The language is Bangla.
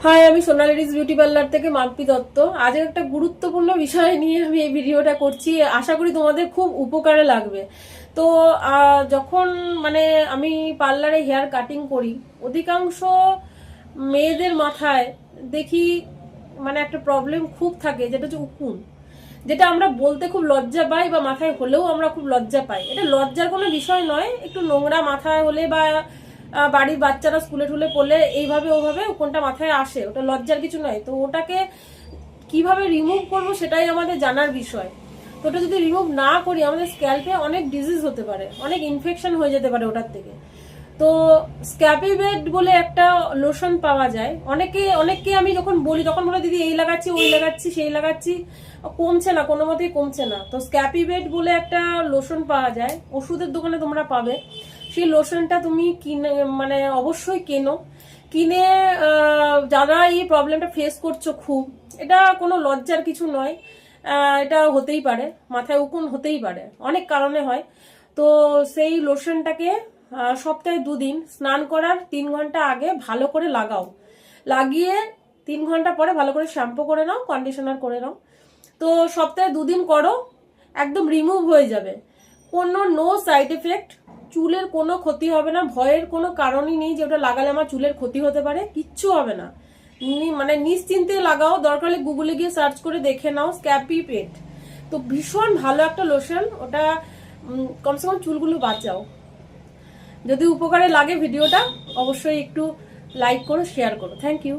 হাই, আমি সোনালিডিস বিউটি পার্লার থেকে মাম্পি দত্ত। আজ একটা গুরুত্বপূর্ণ বিষয় নিয়ে আমি এই ভিডিওটা করছি। আশা করি তোমাদের খুব উপকারে লাগবে। তো যখন আমি পার্লারে হেয়ার কাটিং করি, অধিকাংশ মেয়েদের মাথায় দেখি একটা প্রবলেম খুব থাকে, যেটা হচ্ছে উকুন। যেটা আমরা বলতে খুব লজ্জা পাই, বা মাথায় হলেও আমরা খুব লজ্জা পাই। এটা লজ্জার কোনো বিষয় নয়। একটু নোংরা মাথায় হলে বা বাড়ির বাচ্চারা স্কুলে টুলে পড়লে এইভাবে ওভাবে কোনটা মাথায় আসে, ওটা লজ্জার কিছু নয়। তো ওটাকে কিভাবে রিমুভ করব সেটাই আমাদের জানার বিষয়। তো ওটা যদি রিমুভ না করি, আমাদের স্ক্যাল্পে অনেক ডিজিজ হতে পারে, অনেক ইনফেকশন হয়ে যেতে পারে ওটার থেকে। তো স্ক্যাপিবেট বলে একটা লোশন পাওয়া যায়। অনেককে আমি যখন বলি, তখন বলে দিদি এই লাগাচ্ছি, ওই লাগাচ্ছি, সেই লাগাচ্ছি, কমছে না, কোনো মতেই কমছে না। তো স্ক্যাপিবেট বলে একটা লোশন পাওয়া যায়, ওষুধের দোকানে তোমরা পাবে। সেই লোশনটা তুমি কিনে অবশ্যই কেনো। কিনে যারা এই প্রবলেমটা ফেস করছো, খুব এটা কোনো লজ্জার কিছু নয়। এটা হতেই পারে, মাথায় উকুন হতেই পারে, অনেক কারণে হয়। তো সেই লোশনটাকে সপ্তাহে 2 দিন স্নান করার 3 ঘন্টা আগে ভালো করে লাগাও। লাগিয়ে 3 ঘন্টা পরে ভালো করে শ্যাম্পু করে নাও, কন্ডিশনার করে নাও। তো সপ্তাহে 2 দিন করো, একদম রিমুভ হয়ে যাবে। কোনো নো সাইড এফেক্ট, চুলের কোনো ক্ষতি হবে না। ভয়ের কোনো কারণই নেই যে ওটা লাগালে আমার চুলের ক্ষতি হতে পারে, কিচ্ছু হবে না। নিশ্চিন্তে লাগাও। দরকার হলে গুগলে গিয়ে সার্চ করে দেখে নাও স্ক্যাপিবেট। তো ভীষণ ভালো একটা লোশন ওটা। কমসে কম চুলগুলো বাঁচাও। যদি উপকারে লাগে ভিডিওটা, অবশ্যই একটু লাইক করো, শেয়ার করো। Thank you.